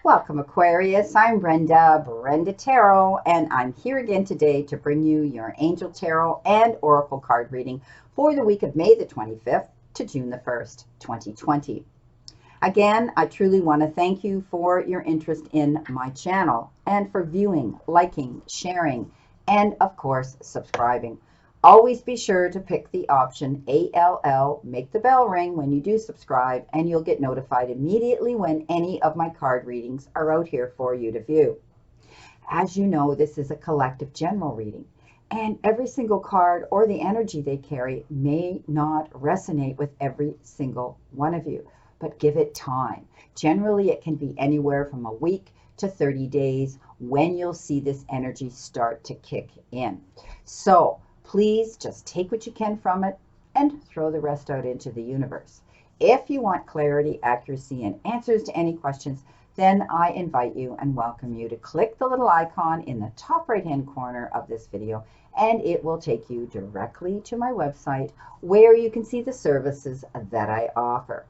Welcome, Aquarius. I'm Brenda Tarot, and I'm here again today to bring you your Angel Tarot and Oracle card reading for the week of May the 25th to June the 1st, 2020. Again, I truly want to thank you for your interest in my channel and for viewing, liking, sharing, and of course, subscribing. Always be sure to pick the option ALL, make the bell ring when you do subscribe, and you'll get notified immediately when any of my card readings are out here for you to view. As you know, this is a collective general reading, and every single card or the energy they carry may not resonate with every single one of you, but give it time. Generally, it can be anywhere from a week to 30 days when you'll see this energy start to kick in. So please just take what you can from it and throw the rest out into the universe. If you want clarity, accuracy, and answers to any questions, then I invite you and welcome you to click the little icon in the top right-hand corner of this video, and it will take you directly to my website where you can see the services that I offer.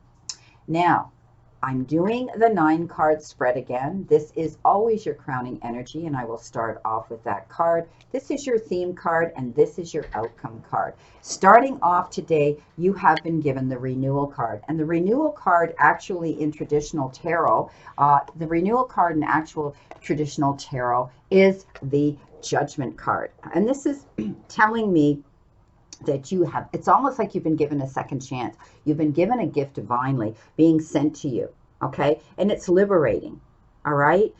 Now, I'm doing the 9-card spread again. This is always your crowning energy, and I will start off with that card. This is your theme card, and this is your outcome card. Starting off today, you have been given the Renewal card. And the Renewal card actually in traditional tarot, the Renewal card in actual traditional tarot is the Judgment card. And this is telling me that you have, it's almost like you've been given a second chance. You've been given a gift divinely being sent to you, okay? And it's liberating, all right?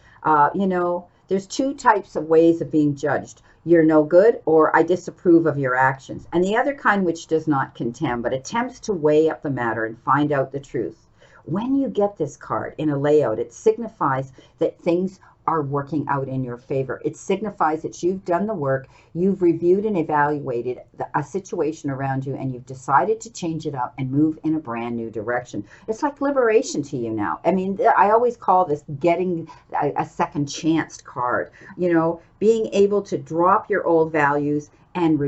You know, there's two types of ways of being judged. You're no good, or I disapprove of your actions. And the other kind, which does not condemn, but attempts to weigh up the matter and find out the truth. When you get this card in a layout, it signifies that things are working out in your favor. It signifies that you've done the work, you've reviewed and evaluated a situation around you, and you've decided to change it up and move in a brand new direction. It's like liberation to you now. I mean, I always call this getting a second chance card, you know, being able to drop your old values and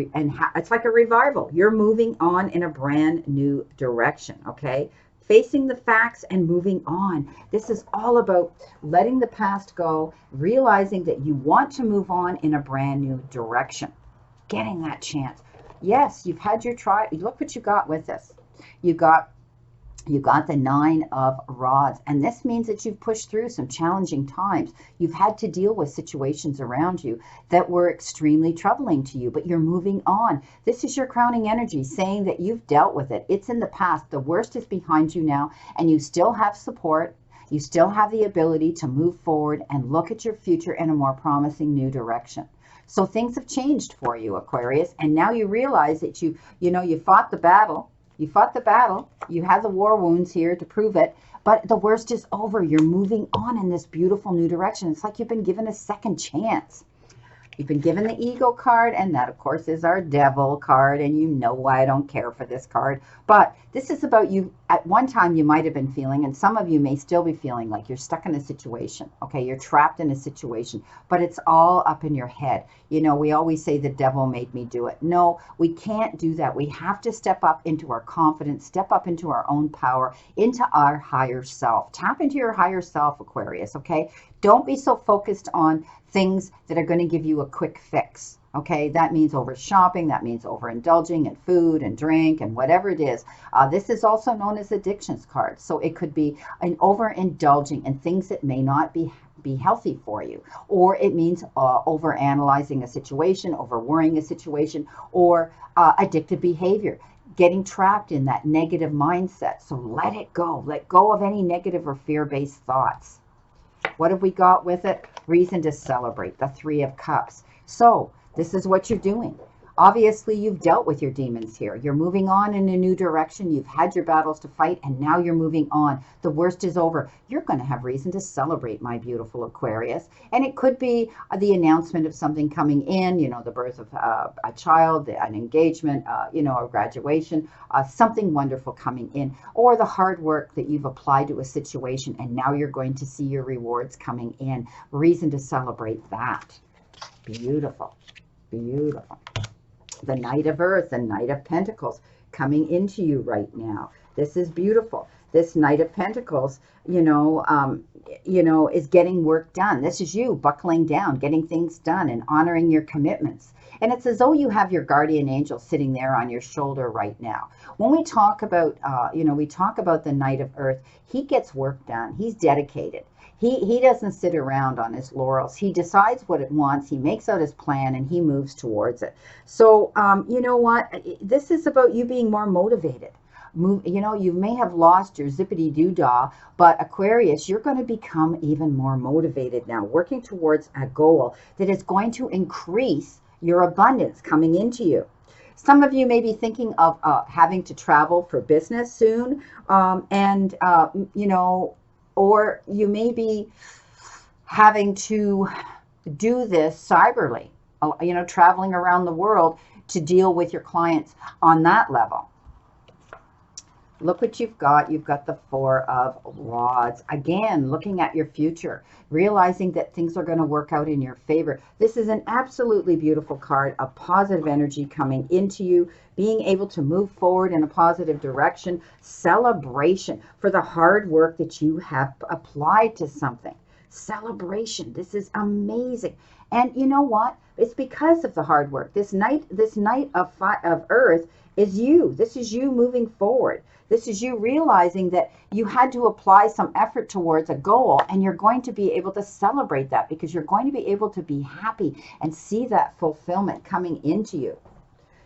it's like a revival. You're moving on in a brand new direction, okay? Facing the facts and moving on. This is all about letting the past go, realizing that you want to move on in a brand new direction. Getting that chance. Yes, you've had your try. Look what you got with this. You got the 9 of Rods, and this means that you've pushed through some challenging times. You've had to deal with situations around you that were extremely troubling to you, but you're moving on. This is your crowning energy saying that you've dealt with it. It's in the past. The worst is behind you now, and you still have support. You still have the ability to move forward and look at your future in a more promising new direction. So things have changed for you, Aquarius, and now you realize that you fought the battle. You fought the battle. You had the war wounds here to prove it. But the worst is over. You're moving on in this beautiful new direction. It's like you've been given a second chance. You've been given the Ego card, and that, of course, is our Devil card, and you know why I don't care for this card. But this is about you. At one time, you might have been feeling, and some of you may still be feeling like you're stuck in a situation, okay? You're trapped in a situation, but it's all up in your head. You know, we always say the devil made me do it. No, we can't do that. We have to step up into our confidence, step up into our own power, into our higher self. Tap into your higher self, Aquarius, okay? Don't be so focused on things that are going to give you a quick fix. Okay, that means over shopping, that means overindulging in food and drink and whatever it is. This is also known as addictions card. So it could be an overindulging in things that may not be healthy for you. Or it means overanalyzing a situation, over worrying a situation, or addictive behavior. Getting trapped in that negative mindset. So let it go. Let go of any negative or fear-based thoughts. What have we got with it? Reason to celebrate, the 3 of Cups. So this is what you're doing. Obviously, you've dealt with your demons here. You're moving on in a new direction. You've had your battles to fight, and now you're moving on. The worst is over. You're going to have reason to celebrate, my beautiful Aquarius. And it could be the announcement of something coming in, you know, the birth of a child, an engagement, you know, a graduation, something wonderful coming in, or the hard work that you've applied to a situation, and now you're going to see your rewards coming in. Reason to celebrate that. Beautiful. Beautiful. The Knight of Earth and Knight of Pentacles coming into you right now. This is beautiful. this Knight of Pentacles, you know, is getting work done. This is you buckling down, getting things done and honoring your commitments. And it's as though you have your guardian angel sitting there on your shoulder right now. When we talk about, you know, we talk about the Knight of Earth, he gets work done. He's dedicated. He doesn't sit around on his laurels. He decides what it wants. He makes out his plan and he moves towards it. So, you know what? This is about you being more motivated. You know, you may have lost your zippity-doo-dah, but Aquarius, you're going to become even more motivated now, working towards a goal that is going to increase your abundance coming into you. Some of you may be thinking of having to travel for business soon, you know, or you may be having to do this cyberly, you know, traveling around the world to deal with your clients on that level. Look what you've got. You've got the Four of Wands. Again, looking at your future, realizing that things are going to work out in your favor. This is an absolutely beautiful card, a positive energy coming into you, being able to move forward in a positive direction, celebration for the hard work that you have applied to something. Celebration. This is amazing. And you know what? It's because of the hard work. This Knight of Earth is you. This is you moving forward. This is you realizing that you had to apply some effort towards a goal, and you're going to be able to celebrate that because you're going to be able to be happy and see that fulfillment coming into you.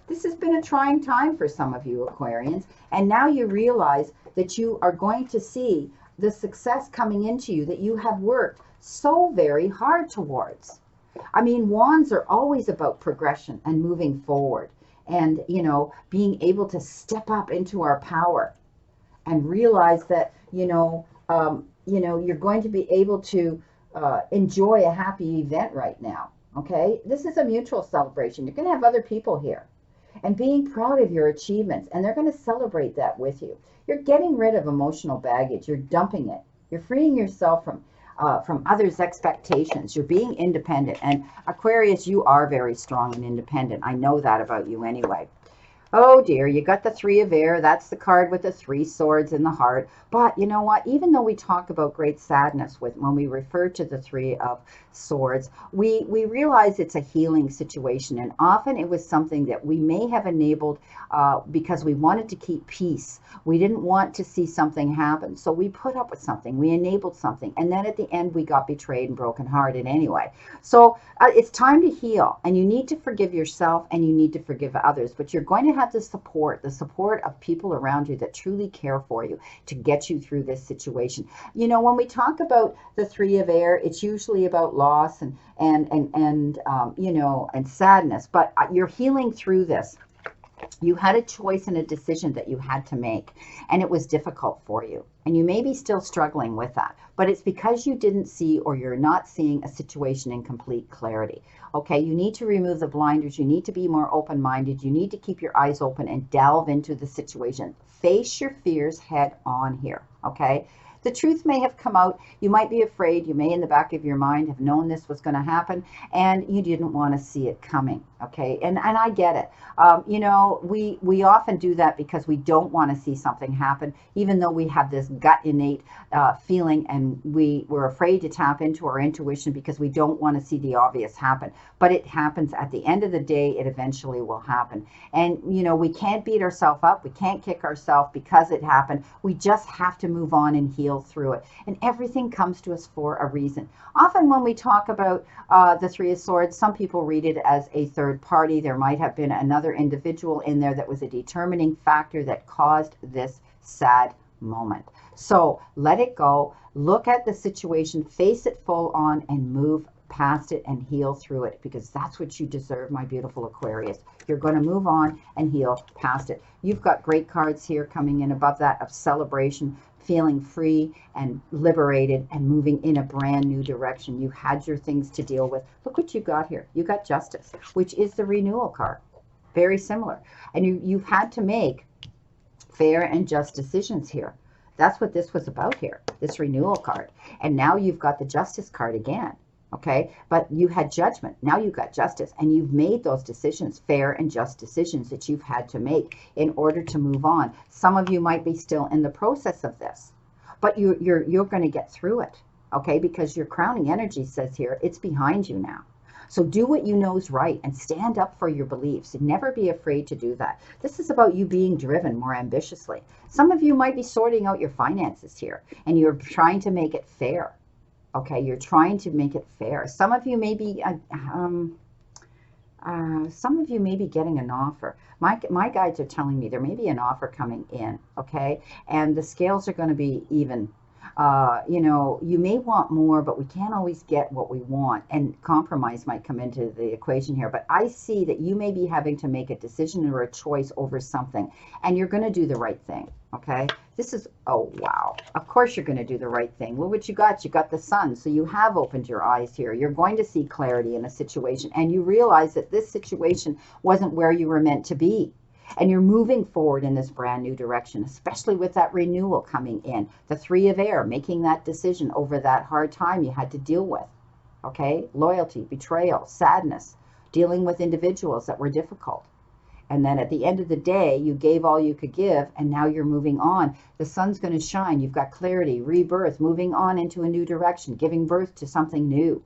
This has been a trying time for some of you Aquarians, and now you realize that you are going to see the success coming into you that you have worked so very hard towards. I mean, wands are always about progression and moving forward. And, you know, being able to step up into our power and realize that, you know, you're going to be able to enjoy a happy event right now. Okay. This is a mutual celebration. You're going to have other people here and being proud of your achievements, and they're going to celebrate that with you. You're getting rid of emotional baggage. You're dumping it. You're freeing yourself from others' expectations. You're being independent. And Aquarius, you are very strong and independent. I know that about you anyway. Oh dear, you got the Three of Air. That's the card with the 3 swords in the heart. But you know what? Even though we talk about great sadness when we refer to the 3 of Swords, we realize it's a healing situation. And often it was something that we may have enabled because we wanted to keep peace. We didn't want to see something happen. So we put up with something. We enabled something. And then at the end, we got betrayed and brokenhearted anyway. So it's time to heal. And you need to forgive yourself and you need to forgive others. But you're going to have the support of people around you that truly care for you to get you through this situation. You know, when we talk about the 3 of Air, it's usually about loss and you know, and sadness, but you're healing through this. You had a choice and a decision that you had to make, and it was difficult for you. And you may be still struggling with that, but it's because you didn't see, or you're not seeing, a situation in complete clarity. Okay, you need to remove the blinders. You need to be more open-minded. You need to keep your eyes open and delve into the situation. Face your fears head on here, okay? The truth may have come out. You might be afraid. You may, in the back of your mind, have known this was going to happen, and you didn't want to see it coming. Okay, and I get it. You know, we often do that because we don't want to see something happen, even though we have this gut innate feeling, and we're afraid to tap into our intuition because we don't want to see the obvious happen. But it happens at the end of the day. It eventually will happen. And you know, we can't beat ourselves up. We can't kick ourselves because it happened. We just have to move on and heal through it. And everything comes to us for a reason. Often when we talk about the 3 of Swords, some people read it as a third party. There might have been another individual in there that was a determining factor that caused this sad moment. So let it go. Look at the situation, face it full on, and move past it and heal through it, because that's what you deserve, my beautiful Aquarius. You're going to move on and heal past it. You've got great cards here coming in above that of celebration, feeling free and liberated and moving in a brand new direction. You had your things to deal with. Look what you got here. You got Justice, which is the Renewal card. Very similar. And you've had to make fair and just decisions here. That's what this was about here, this Renewal card. And now you've got the Justice card again. Okay, but you had judgment. Now you've got justice, and you've made those decisions, fair and just decisions that you've had to make in order to move on. Some of you might be still in the process of this, but you're going to get through it. Okay, because your crowning energy says here it's behind you now. So do what you know is right and stand up for your beliefs, and never be afraid to do that. This is about you being driven more ambitiously. Some of you might be sorting out your finances here, and you're trying to make it fair. Okay, you're trying to make it fair. Some of you may be, getting an offer. My guides are telling me there may be an offer coming in. Okay, and the scales are going to be even. You know, you may want more, but we can't always get what we want, and compromise might come into the equation here. But I see that you may be having to make a decision or a choice over something, and you're going to do the right thing. Okay, this is, oh wow, of course you're going to do the right thing. Look what you got. You got the sun, so you have opened your eyes here. You're going to see clarity in a situation, and you realize that this situation wasn't where you were meant to be. And you're moving forward in this brand new direction, especially with that renewal coming in. The Three of Air, making that decision over that hard time you had to deal with. Okay, loyalty, betrayal, sadness, dealing with individuals that were difficult. And then at the end of the day, you gave all you could give, and now you're moving on. The sun's going to shine. You've got clarity, rebirth, moving on into a new direction, giving birth to something new.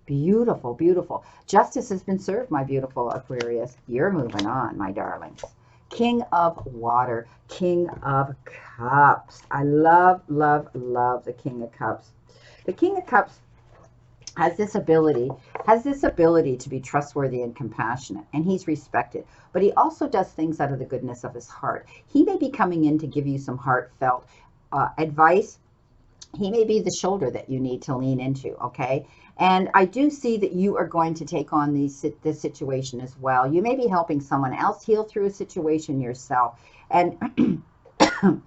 Beautiful, beautiful. Justice has been served, my beautiful Aquarius. You're moving on, my darlings. King of Water, King of Cups. I love, love, love the King of Cups. The King of Cups has this ability to be trustworthy and compassionate, and he's respected. But he also does things out of the goodness of his heart. He may be coming in to give you some heartfelt advice. He may be the shoulder that you need to lean into, okay? And I do see that you are going to take on this situation as well. You may be helping someone else heal through a situation yourself, and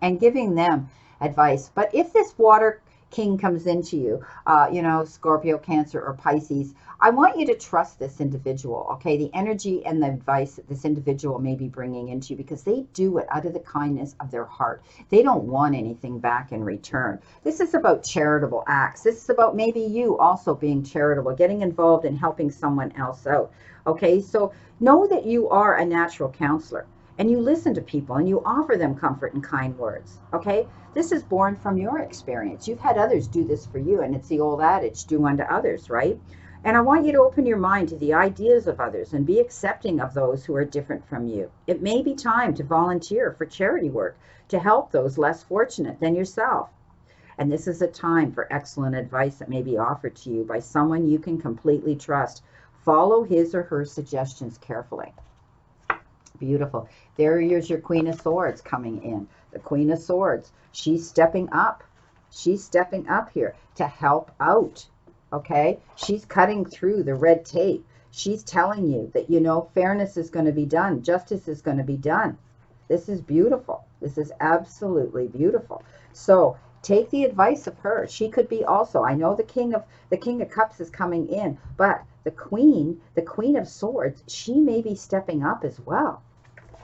and giving them advice. But if this water king comes into you, you know, Scorpio, Cancer, or Pisces, I want you to trust this individual, okay? The energy and the advice that this individual may be bringing into you, because they do it out of the kindness of their heart. They don't want anything back in return. This is about charitable acts. This is about maybe you also being charitable, getting involved in helping someone else out, okay? So know that you are a natural counselor, and you listen to people, and you offer them comfort and kind words, okay? This is born from your experience. You've had others do this for you, and it's the old adage, do unto others, right? And I want you to open your mind to the ideas of others and be accepting of those who are different from you. It may be time to volunteer for charity work to help those less fortunate than yourself. And this is a time for excellent advice that may be offered to you by someone you can completely trust. Follow his or her suggestions carefully. Beautiful. There is your Queen of Swords coming in. The Queen of Swords, she's stepping up. She's stepping up here to help out. Okay, she's cutting through the red tape. She's telling you that, you know, fairness is going to be done. Justice is going to be done. This is beautiful. This is absolutely beautiful. So take the advice of her. She could be also, I know the King of Cups is coming in, but the Queen of Swords, she may be stepping up as well.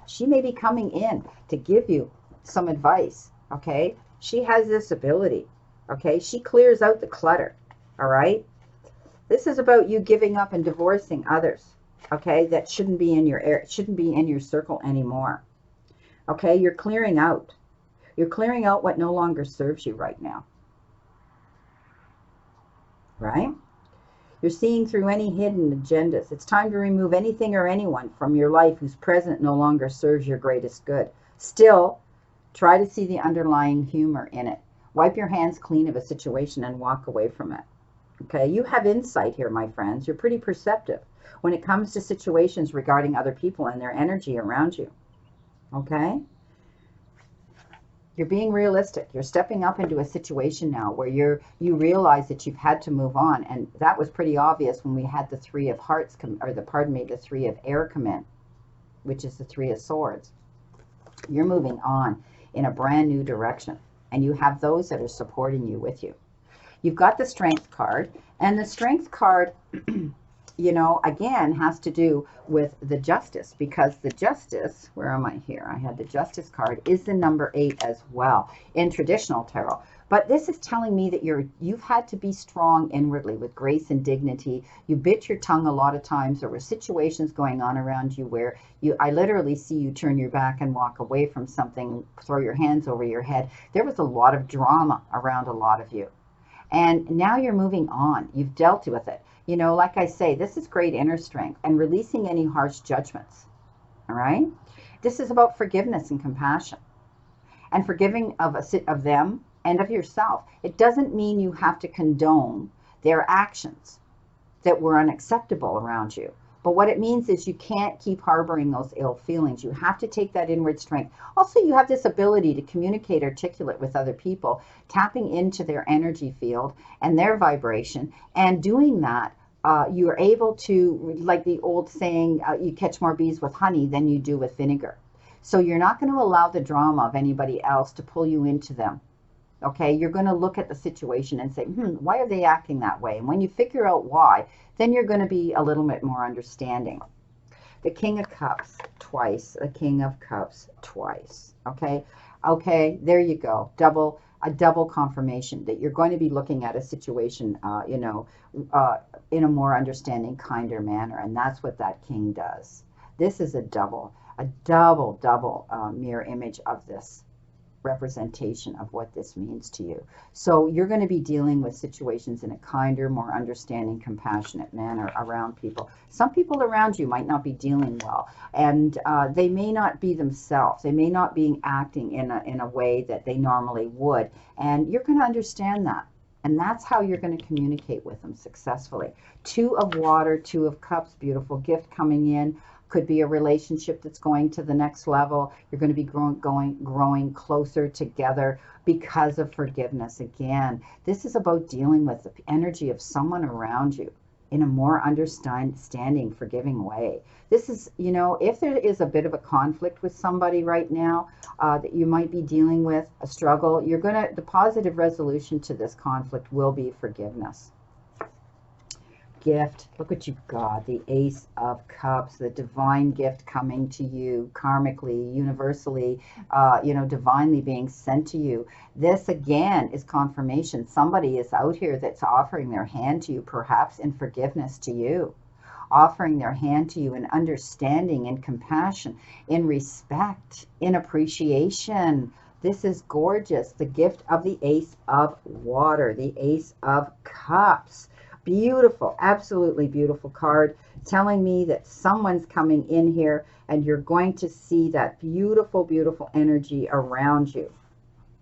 She may be coming in to give you some advice. Okay, she has this ability. Okay, she clears out the clutter. All right, this is about you giving up and divorcing others, okay, that shouldn't be in your circle anymore. Okay, you're clearing out. You're clearing out what no longer serves you right now. Right? You're seeing through any hidden agendas. It's time to remove anything or anyone from your life whose present no longer serves your greatest good. Still, try to see the underlying humor in it. Wipe your hands clean of a situation and walk away from it. Okay, you have insight here, my friends. You're pretty perceptive when it comes to situations regarding other people and their energy around you. Okay? You're being realistic. You're stepping up into a situation now where you realize that you've had to move on, and that was pretty obvious when we had the Three of Hearts the Three of Air come in, which is the Three of Swords. You're moving on in a brand new direction, and you have those that are supporting you with you. You've got the Strength card, and the Strength card, you know, again, has to do with the Justice, because the Justice, where am I here? I had the Justice card, is the number 8 as well in traditional tarot. But this is telling me that you've had to be strong inwardly with grace and dignity. You bit your tongue a lot of times. There were situations going on around you where I literally see you turn your back and walk away from something, throw your hands over your head. There was a lot of drama around a lot of you. And now you're moving on. You've dealt with it. You know, like I say, this is great inner strength and releasing any harsh judgments. All right? This is about forgiveness and compassion and forgiving of them and of yourself. It doesn't mean you have to condone their actions that were unacceptable around you. But what it means is you can't keep harboring those ill feelings. You have to take that inward strength. Also, you have this ability to communicate, articulate with other people, tapping into their energy field and their vibration. And doing that, you are able to, like the old saying, you catch more bees with honey than you do with vinegar. So you're not going to allow the drama of anybody else to pull you into them. Okay, you're going to look at the situation and say, why are they acting that way? And when you figure out why, then you're going to be a little bit more understanding. The King of Cups twice, the King of Cups twice. Okay, there you go. A double confirmation that you're going to be looking at a situation, in a more understanding, kinder manner. And that's what that King does. This is a double mirror image of this representation of what this means to you. So you're going to be dealing with situations in a kinder, more understanding, compassionate manner around people. Some people around you might not be dealing well, and they may not be themselves. They may not be acting in a way that they normally would, and you're going to understand that. And that's how you're going to communicate with them successfully. Two of Water, Two of Cups, beautiful gift coming in. Could be a relationship that's going to the next level. You're going to be growing closer together because of forgiveness. Again, this is about dealing with the energy of someone around you in a more understanding, forgiving way. This is, if there is a bit of a conflict with somebody right now that you might be dealing with, a struggle, the positive resolution to this conflict will be forgiveness. Gift, look what you've got, the Ace of Cups, the divine gift coming to you karmically, universally, divinely being sent to you. This again is confirmation. Somebody is out here that's offering their hand to you, perhaps in forgiveness to you, offering their hand to you in understanding, in compassion, in respect, in appreciation. This is gorgeous. The gift of the Ace of Water, the Ace of Cups. Beautiful, absolutely beautiful card, telling me that someone's coming in here and you're going to see that beautiful, beautiful energy around you.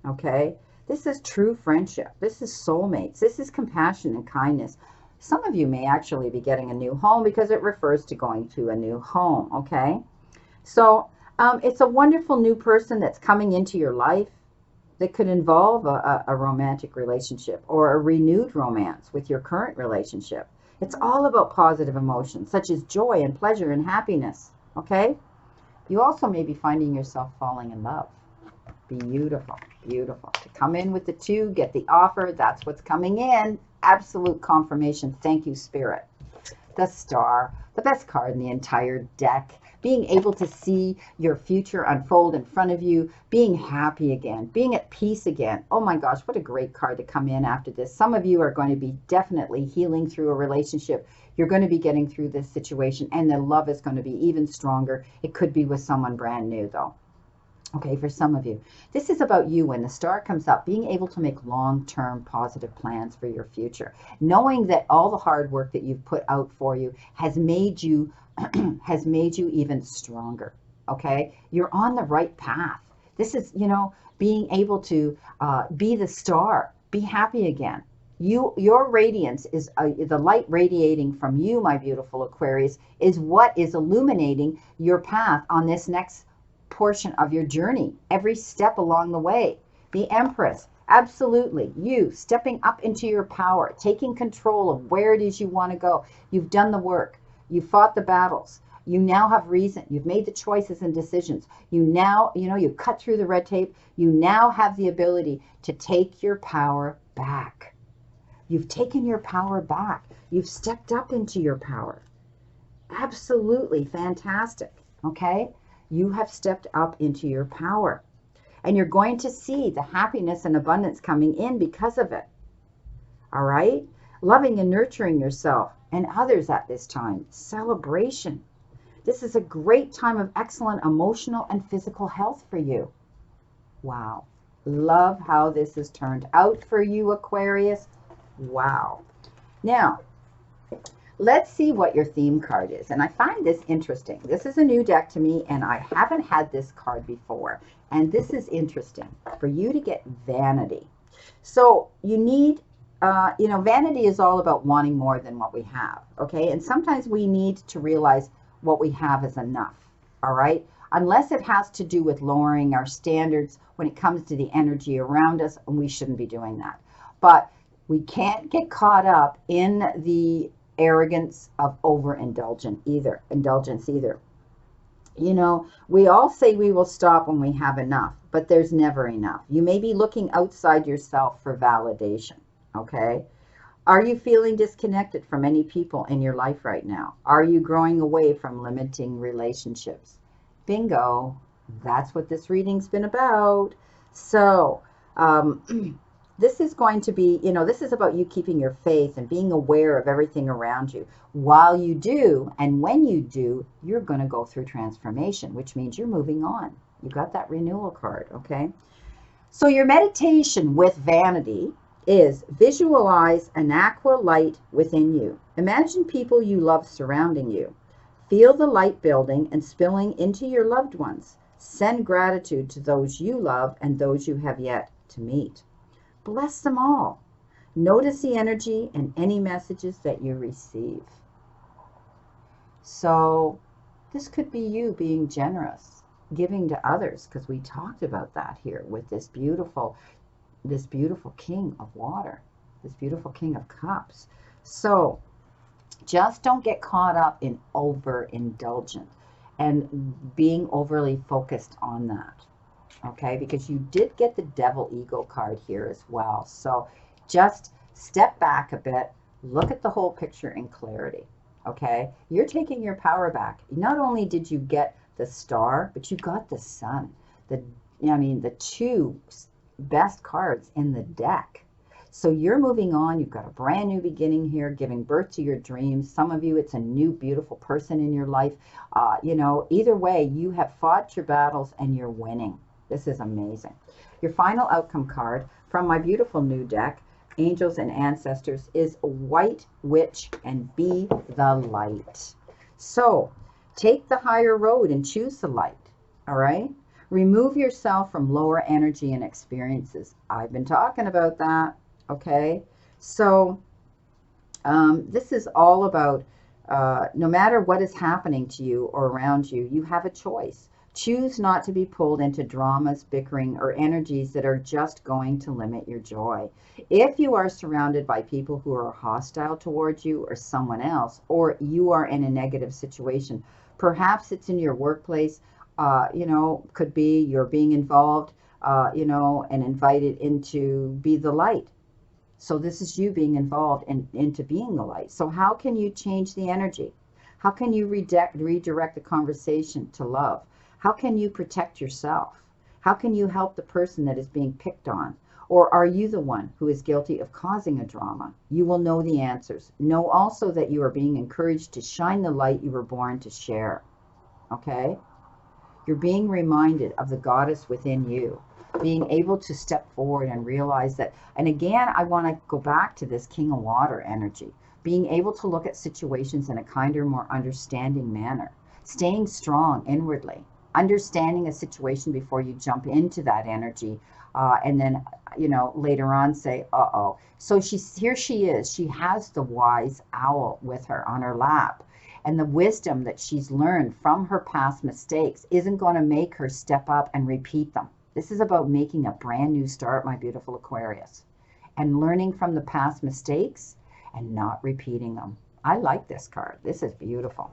Okay, this is true friendship. This is soulmates. This is compassion and kindness. Some of you may actually be getting a new home because it refers to going to a new home. Okay, so it's a wonderful new person that's coming into your life. That could involve a romantic relationship or a renewed romance with your current relationship. It's all about positive emotions such as joy and pleasure and happiness. Okay? You also may be finding yourself falling in love. Beautiful, beautiful. To come in with the two, get the offer. That's what's coming in. Absolute confirmation. Thank you, Spirit. The Star, the best card in the entire deck. Being able to see your future unfold in front of you, being happy again, being at peace again. Oh my gosh, what a great card to come in after this. Some of you are going to be definitely healing through a relationship. You're going to be getting through this situation, and the love is going to be even stronger. It could be with someone brand new, though. Okay, for some of you. This is about you when the Star comes up, being able to make long-term positive plans for your future. Knowing that all the hard work that you've put out for you has made you even stronger. Okay, you're on the right path. This is, being able to be the star, be happy again. Your radiance is the light radiating from you, my beautiful Aquarius, is what is illuminating your path on this next portion of your journey, every step along the way. The Empress, absolutely, you stepping up into your power, taking control of where it is you want to go. You've done the work. You fought the battles. You now have reason. You've made the choices and decisions. You now, you cut through the red tape. You now have the ability to take your power back. You've taken your power back. You've stepped up into your power. Absolutely fantastic. Okay? You have stepped up into your power. And you're going to see the happiness and abundance coming in because of it. All right? Loving and nurturing yourself and others at this time. Celebration. This is a great time of excellent emotional and physical health for you. Wow. Love how this has turned out for you, Aquarius. Wow. Now, let's see what your theme card is. And I find this interesting. This is a new deck to me, and I haven't had this card before. And this is interesting for you to get vanity. So you need, vanity is all about wanting more than what we have. Okay. And sometimes we need to realize what we have is enough. All right. Unless it has to do with lowering our standards when it comes to the energy around us, and we shouldn't be doing that. But we can't get caught up in the arrogance of overindulgence either. You know, we all say we will stop when we have enough, but there's never enough. You may be looking outside yourself for validation. Okay. Are you feeling disconnected from any people in your life right now? Are you growing away from limiting relationships? Bingo. That's what this reading's been about. So, this is going to be, this is about you keeping your faith and being aware of everything around you. While you do, and when you do, you're going to go through transformation, which means you're moving on. You got that renewal card, okay? So your meditation with vanity is visualize an aqua light within you. Imagine people you love surrounding you. Feel the light building and spilling into your loved ones. Send gratitude to those you love and those you have yet to meet. Bless them all. Notice the energy and any messages that you receive. So this could be you being generous, giving to others, because we talked about that here with this beautiful king of water, this beautiful king of cups. So just don't get caught up in overindulgence and being overly focused on that. Okay, because you did get the devil ego card here as well. So just step back a bit, look at the whole picture in clarity. Okay, you're taking your power back. Not only did you get the star, but you got the sun. The two best cards in the deck. So you're moving on. You've got a brand new beginning here, giving birth to your dreams. Some of you, it's a new beautiful person in your life. Either way, you have fought your battles and you're winning. This is amazing. Your final outcome card from my beautiful new deck, Angels and Ancestors, is White Witch and Be the Light. So take the higher road and choose the light. All right. Remove yourself from lower energy and experiences. I've been talking about that. Okay. So this is all about no matter what is happening to you or around you, you have a choice. Choose not to be pulled into dramas, bickering, or energies that are just going to limit your joy. If you are surrounded by people who are hostile towards you or someone else, or you are in a negative situation, perhaps it's in your workplace, could be you're being involved, and invited into be the light. So this is you being involved into being the light. So how can you change the energy? How can you redirect the conversation to love? How can you protect yourself? How can you help the person that is being picked on? Or are you the one who is guilty of causing a drama? You will know the answers. Know also that you are being encouraged to shine the light you were born to share. Okay? You're being reminded of the goddess within you, being able to step forward and realize that. And again, I want to go back to this King of Water energy, being able to look at situations in a kinder, more understanding manner, staying strong inwardly, understanding a situation before you jump into that energy, and then, later on say, uh-oh. So here she is. She has the wise owl with her on her lap. And the wisdom that she's learned from her past mistakes isn't going to make her step up and repeat them. This is about making a brand new start, my beautiful Aquarius, and learning from the past mistakes and not repeating them. I like this card. This is beautiful.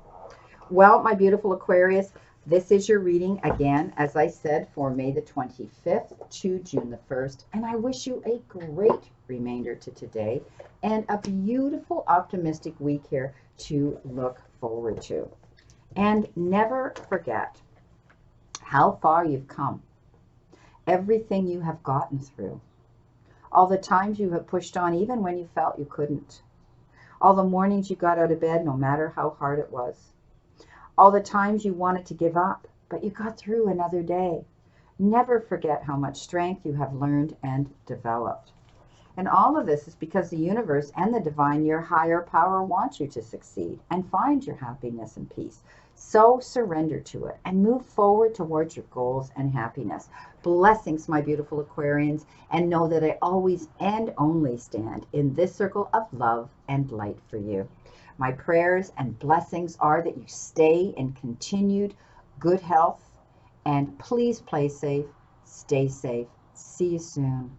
Well, my beautiful Aquarius, this is your reading again, as I said, for May the 25th to June the 1st. And I wish you a great remainder to today and a beautiful, optimistic week here to look forward to. And never forget how far you've come everything you have gotten through, all the times you have pushed on even when you felt you couldn't, all the mornings you got out of bed no matter how hard it was, all the times you wanted to give up, but you got through another day. Never forget how much strength you have learned and developed. And all of this is because the universe and the divine, your higher power, wants you to succeed and find your happiness and peace. So surrender to it and move forward towards your goals and happiness. Blessings, my beautiful Aquarians, and know that I always and only stand in this circle of love and light for you. My prayers and blessings are that you stay in continued good health, and please play safe, stay safe. See you soon.